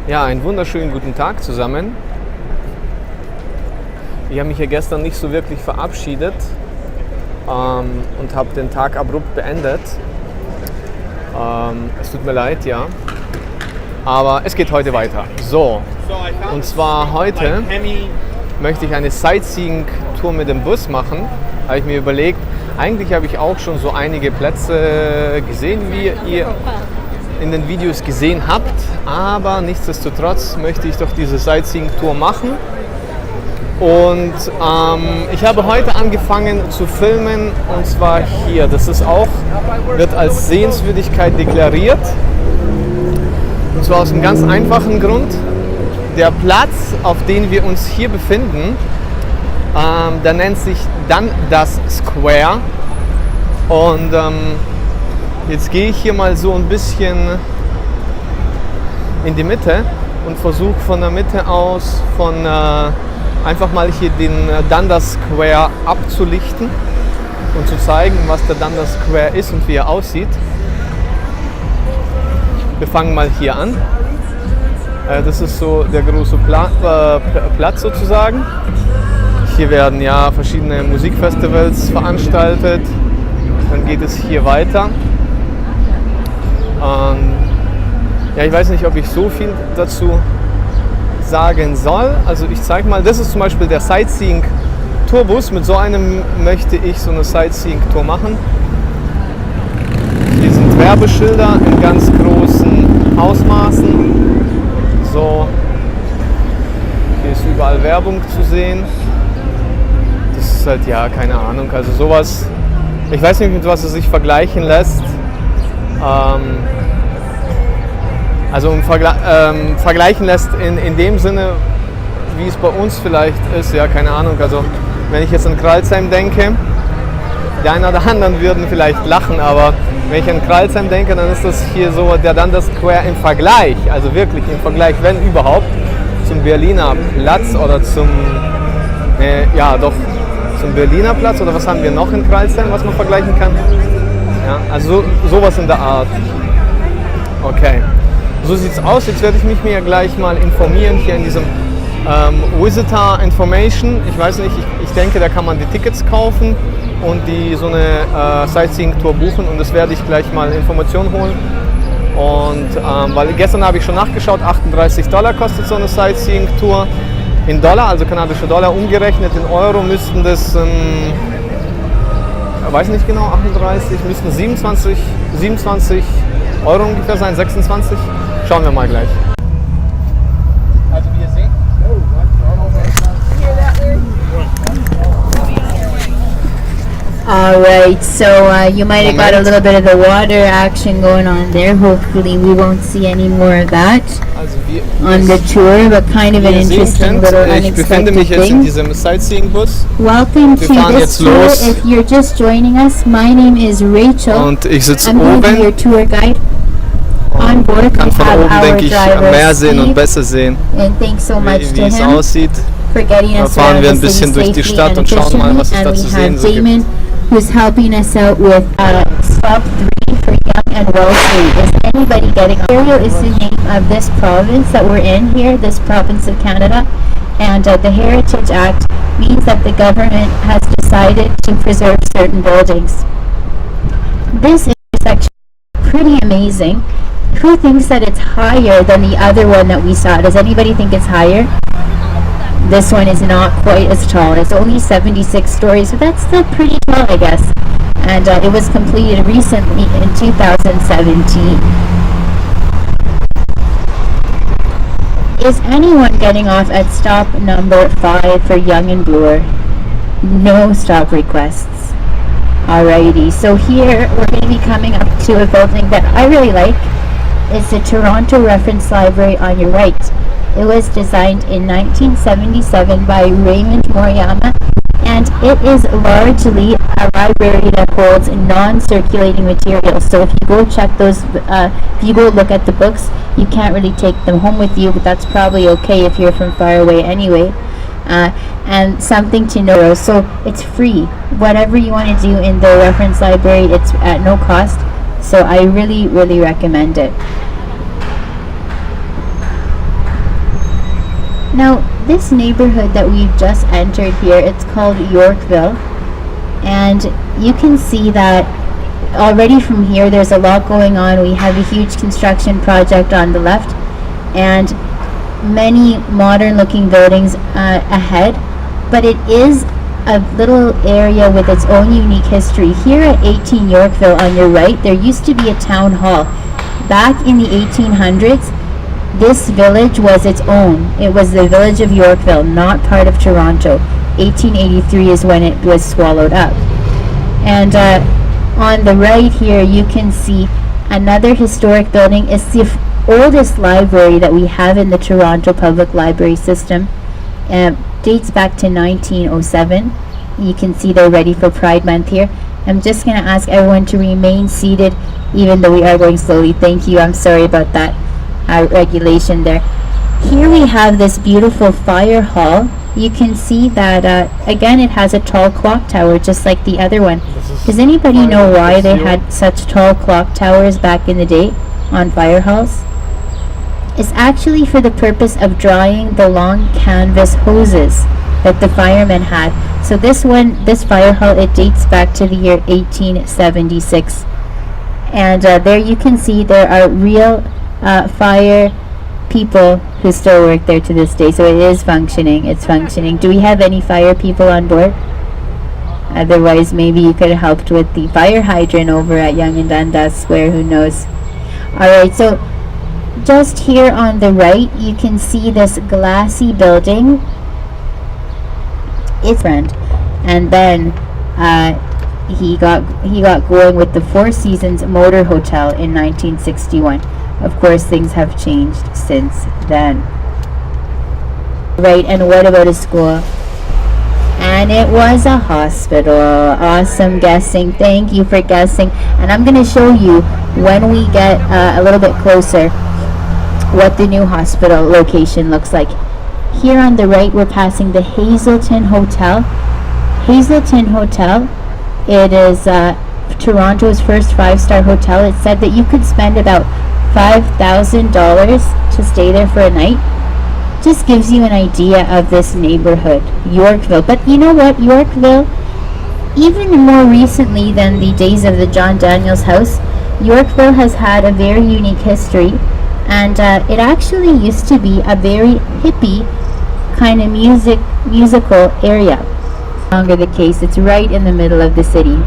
Ja, einen wunderschönen guten Tag zusammen. Ich habe mich ja gestern nicht so wirklich verabschiedet und habe den Tag abrupt beendet. Es tut mir leid, ja. Aber es geht heute weiter. So, und zwar heute möchte ich eine Sightseeing-Tour mit dem Bus machen. Habe ich mir überlegt, eigentlich habe ich auch schon so einige Plätze gesehen, wie ihr in den Videos gesehen habt, aber nichtsdestotrotz möchte ich doch diese Sightseeing-Tour machen. Und ich habe heute angefangen zu filmen, und zwar hier. Das ist auch, wird als Sehenswürdigkeit deklariert. Und zwar aus einem ganz einfachen Grund. Der Platz, auf dem wir uns hier befinden, der nennt sich dann das Square. Und jetzt gehe ich hier mal so ein bisschen in die Mitte und versuche von der Mitte aus einfach mal hier den Dundas Square abzulichten und zu zeigen, was der Dundas Square ist und wie er aussieht. Wir fangen mal hier an. Das ist so der große Platz sozusagen. Hier werden ja verschiedene Musikfestivals veranstaltet. Dann geht es hier weiter. Ja, ich weiß nicht, ob ich so viel dazu sagen soll. Also ich zeige mal, das ist zum Beispiel der Sightseeing-Tourbus. Mit so einem möchte ich so eine Sightseeing-Tour machen. Hier sind Werbeschilder in ganz großen Ausmaßen. So, hier ist überall Werbung zu sehen. Das ist halt, ja, keine Ahnung, also sowas, ich weiß nicht, mit was es sich vergleichen lässt. Also vergleichen lässt in dem Sinne, wie es bei uns vielleicht ist, ja, keine Ahnung. Also wenn ich jetzt an Kralsheim denke, die einen oder anderen würden vielleicht lachen, aber wenn ich an Kralsheim denke, dann ist das hier so der Dundas Square im Vergleich, also wirklich im Vergleich, wenn überhaupt, zum Berliner Platz oder zum Berliner Platz, oder was haben wir noch in Kralsheim, was man vergleichen kann? Ja, also sowas in der Art. Okay. So sieht es aus. Jetzt werde ich mich mir gleich mal informieren hier in diesem Visitor Information. Ich weiß nicht, ich denke, da kann man die Tickets kaufen und so eine Sightseeing-Tour buchen, und das werde ich gleich mal Informationen holen. Und weil gestern habe ich schon nachgeschaut, $38 kostet so eine Sightseeing-Tour in Dollar, also kanadische Dollar, umgerechnet in Euro müssten das, weiß nicht genau, 38, müssten 27 Euro ungefähr sein, 26. Schauen wir mal gleich. Also wie ihr seht. Alright, so you might have got a little bit of the water action going on there. Hopefully we won't see any more of that on the tour, but kind of an interesting little unexpected thing. Welcome to this tour. If you're just joining us, my name is Rachel. Und ich sitze I'm going to be oben. your tour guide. On board, Kann von oben, denke ich, mehr sehen und Steve, besser sehen, and thanks so much wie to es him aussieht. for getting Da us fahren around wir ein the bisschen city durch die safely Stadt and und schauen mal, was es da efficiently. zu And sehen we so have gibt. Damon, who's helping us out with Stop 3 for Young and Wealthy. Is anybody getting Ontario is the name of this province that we're in here, this province of Canada, and the Heritage Act means that the government has decided to preserve certain buildings. This intersection is pretty amazing. Who thinks that it's higher than the other one that we saw? Does anybody think it's higher? This one is not quite as tall. It's only 76 stories, but that's still pretty tall, I guess. And it was completed recently in 2017. Is anyone getting off at stop number 5 for Young and Bloor? No stop requests. Alrighty, so here we're going to be coming up to a building that I really like. It's the Toronto Reference Library on your right. It was designed in 1977 by Raymond Moriyama, and it is largely a library that holds non-circulating materials. So if you go check those, if you go look at the books, you can't really take them home with you, but that's probably okay if you're from far away anyway. And something to know, so it's free. Whatever you want to do in the reference library, it's at no cost. So I really recommend it. Now, this neighborhood that we've just entered here, it's called Yorkville. And you can see that already from here there's a lot going on. We have a huge construction project on the left and many modern looking buildings ahead, but it is a little area with its own unique history. Here at 18 Yorkville on your right, there used to be a town hall. Back in the 1800s, this village was its own. It was the village of Yorkville, not part of Toronto. 1883 is when it was swallowed up. And on the right here, you can see another historic building. It's the oldest library that we have in the Toronto Public Library system. Dates back to 1907. You can see they're ready for Pride Month here. I'm just going to ask everyone to remain seated, even though we are going slowly. Thank you. I'm sorry about that regulation there. Here we have this beautiful fire hall. You can see that, again, it has a tall clock tower, just like the other one. Does anybody know why they had such tall clock towers back in the day on fire halls? It's actually for the purpose of drying the long canvas hoses that the firemen had. So this fire hall, it dates back to the year 1876. And there you can see there are real fire people who still work there to this day. So it is functioning. It's functioning. Do we have any fire people on board? Otherwise, maybe you could have helped with the fire hydrant over at Yonge and Dundas Square. Who knows? Alright, so just here on the right, you can see this glassy building. It's friend, and then he got going with the Four Seasons Motor Hotel in 1961. Of course, things have changed since then. Right, and what about a school? And it was a hospital. Awesome guessing. Thank you for guessing. And I'm going to show you when we get a little bit closer what the new hospital location looks like. Here on the right, we're passing the Hazelton Hotel. Hazelton Hotel, it is Toronto's first 5-star hotel. It said that you could spend about $5,000 to stay there for a night. Just gives you an idea of this neighborhood, Yorkville. But you know what, Yorkville, even more recently than the days of the John Daniels House, Yorkville has had a very unique history, and it actually used to be a very hippie kind of musical area. No longer the case. It's right in the middle of the city.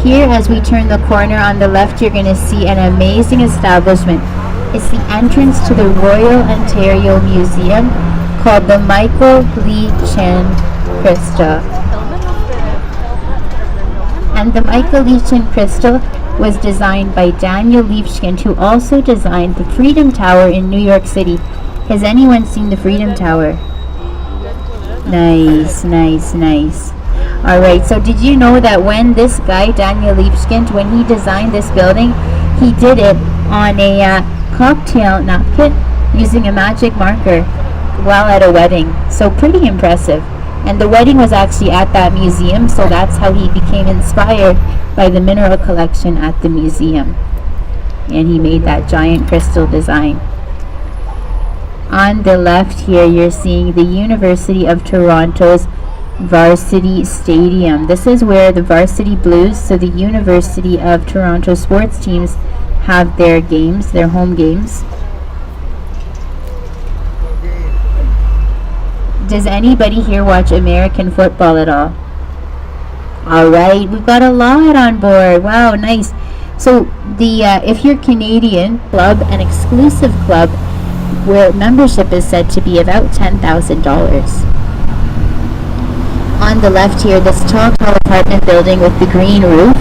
Here, as we turn the corner on the left, you're going to see an amazing establishment. It's the entrance to the Royal Ontario Museum called the Michael Lee-Chin Crystal. And the Michael Lee-Chin Crystal was designed by Daniel Libeskind, who also designed the Freedom Tower in New York City. Has anyone seen the Freedom Tower? Nice, nice, nice. Alright, so did you know that when this guy, Daniel Libeskind, when he designed this building, he did it on a cocktail napkin using a magic marker while at a wedding. So pretty impressive. And the wedding was actually at that museum, so that's how he became inspired by the mineral collection at the museum. And he made that giant crystal design. On the left here, you're seeing the University of Toronto's Varsity Stadium. This is where the Varsity Blues, so the University of Toronto sports teams, have their games, their home games. Does anybody here watch American football at all? Alright, we've got a lot on board. Wow, nice. So the if you're Canadian, club, an exclusive club where membership is said to be about $10,000. On the left here, this tall apartment building with the green roof.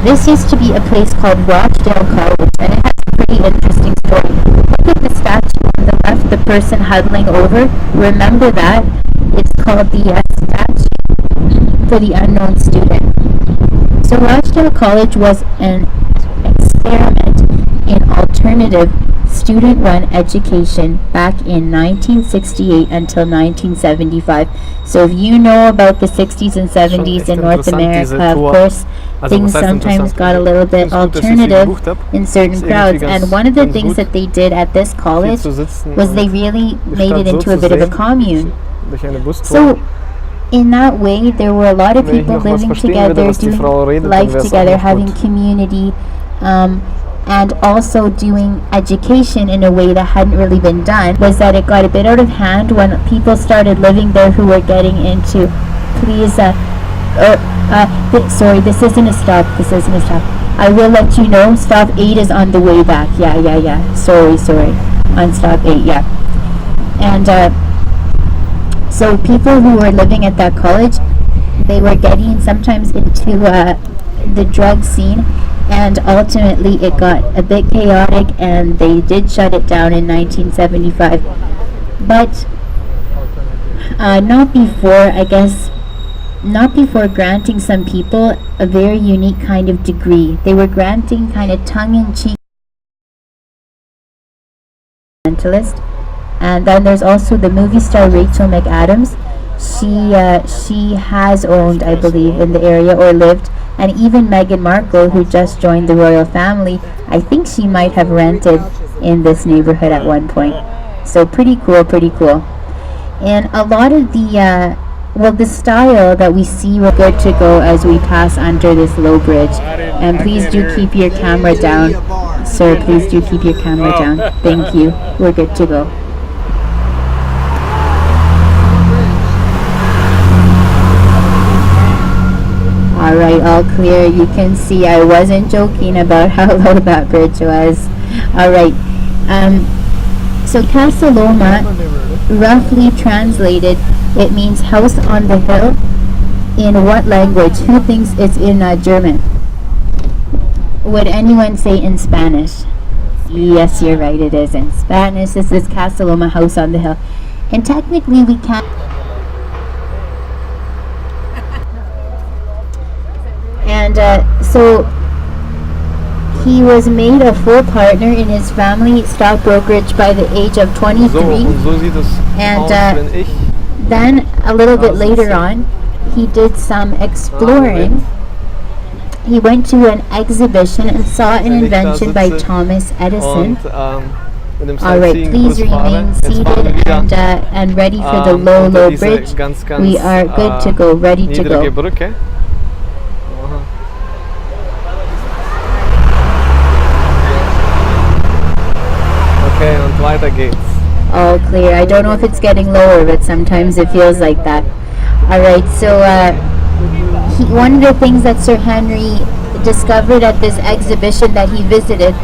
This used to be a place called Rochdale College, and it has a pretty interesting story. Look at the statue on the left, the person huddling over. Remember that. It's called the statue for the unknown student. So Rochdale College was an experiment in alternative student-run education back in 1968 until 1975. So if you know about the 60s and 70s in North America, of course, things sometimes got a little bit alternative in certain crowds. And one of the things that they did at this college was they really made it into a bit of a commune. So in that way, there were a lot of people living together, doing life together, having community, and also doing education in a way that hadn't really been done. Was that it got a bit out of hand when people started living there who were getting into, please, sorry, this isn't a stop, I will let you know, stop 8 is on the way back. Yeah, sorry, on stop 8, yeah. And so people who were living at that college, they were getting sometimes into the drug scene, and ultimately it got a bit chaotic and they did shut it down in 1975. But not before granting some people a very unique kind of degree. They were granting kind of tongue-in-cheek mentalist. And then there's also the movie star Rachel McAdams. She has owned, I believe, in the area or lived. And even Meghan Markle, who just joined the royal family, I think she might have rented in this neighborhood at one point. So pretty cool. And a lot of the style that we see, we're good to go as we pass under this low bridge. And please do keep your camera down. Sir, please do keep your camera down. Thank you. We're good to go. Alright, all clear. You can see I wasn't joking about how low that bridge was. Alright, so Casa Loma, roughly translated, it means house on the hill. In what language? Who thinks it's in German? Would anyone say in Spanish? Yes, you're right, it is in Spanish. This is Casa Loma, house on the hill. And technically we can't. And so he was made a full partner in his family stock brokerage by the age of 23. And then a little bit later on, he did some exploring. He went to an exhibition and saw an invention by Thomas Edison. Alright, please remain seated and ready for the low bridge. We are good to go, ready to go. Okay, und weiter geht's. All clear. I don't know if it's getting lower, but sometimes it feels like that. Alright, so one of the things that Sir Henry discovered at this exhibition that he visited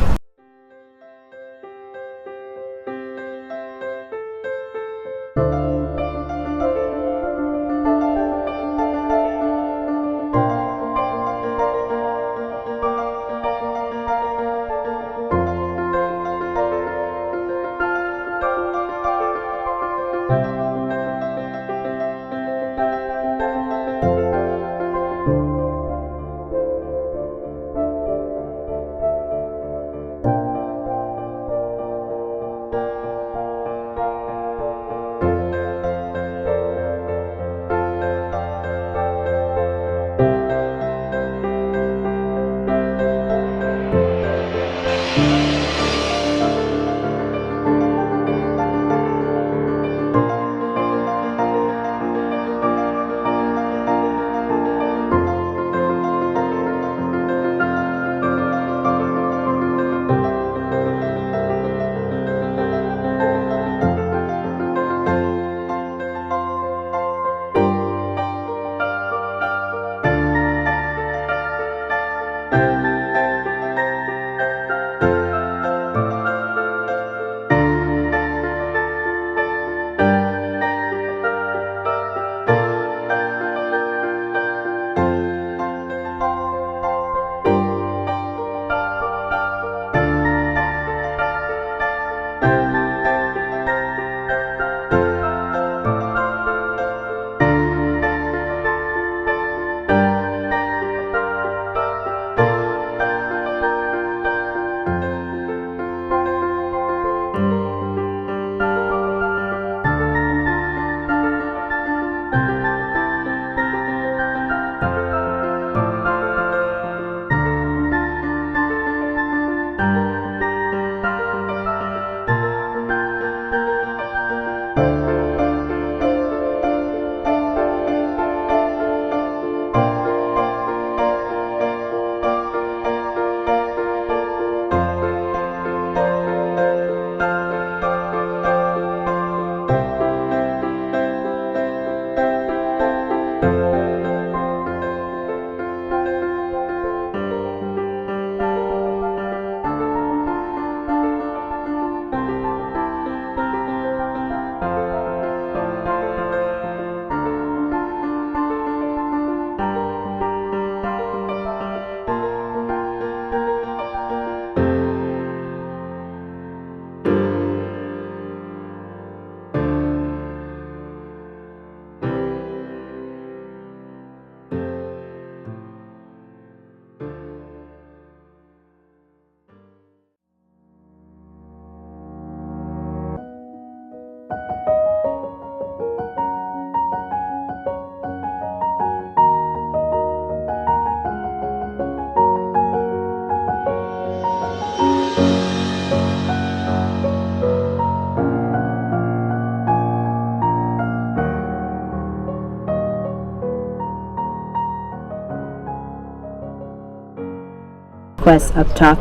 requests up top.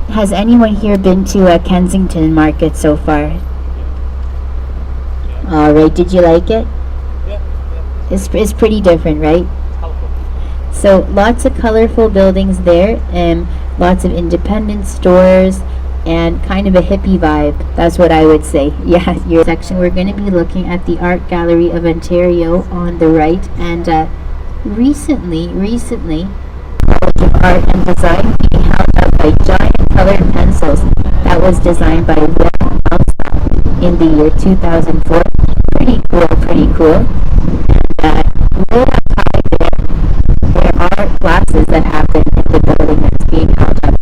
Has anyone here been to Kensington Market so far? Alright, did you like it? It's pretty different, right? So lots of colorful buildings there, and lots of independent stores, and kind of a hippie vibe. That's what I would say. Yeah, your section. We're going to be looking at the Art Gallery of Ontario on the right, and recently, College of Art and Design being held up by giant colored pencils that was designed by Willst in the year 2004. Pretty cool. Way up high there are classes that happen in the building that's being held up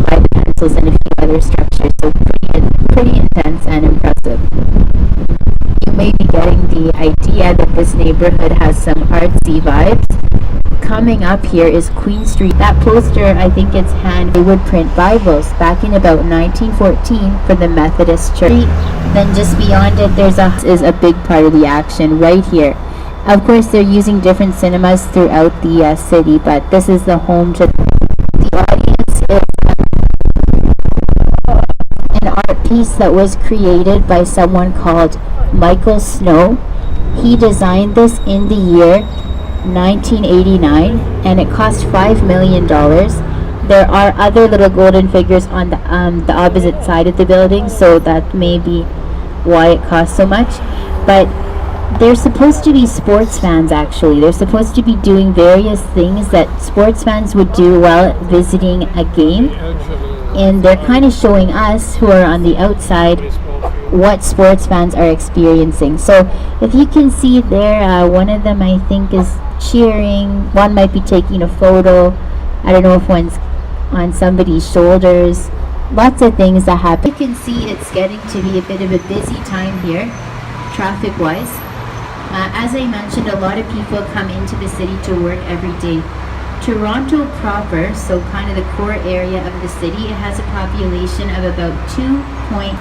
by the pencils and a few other structures, so pretty intense and impressive. You may be getting the idea that this neighborhood has some artsy vibes. Coming up here is Queen Street. That poster, I think it's hand wood print Bibles back in about 1914 for the Methodist Church. Then just beyond it, is a big part of the action right here. Of course, they're using different cinemas throughout the city, but this is the home to the audience. Is an art piece that was created by someone called Michael Snow. He designed this in the year 1989, and it cost $5 million. There are other little golden figures on the opposite side of the building, so that may be why it costs so much. But they're supposed to be sports fans, actually. They're supposed to be doing various things that sports fans would do while visiting a game. And they're kind of showing us, who are on the outside, what sports fans are experiencing. So if you can see there, one of them I think is cheering. One might be taking a photo. I don't know if one's on somebody's shoulders. Lots of things that happen. You can see it's getting to be a bit of a busy time here, traffic-wise. As I mentioned, a lot of people come into the city to work every day. Toronto proper, so kind of the core area of the city, it has a population of about 2.5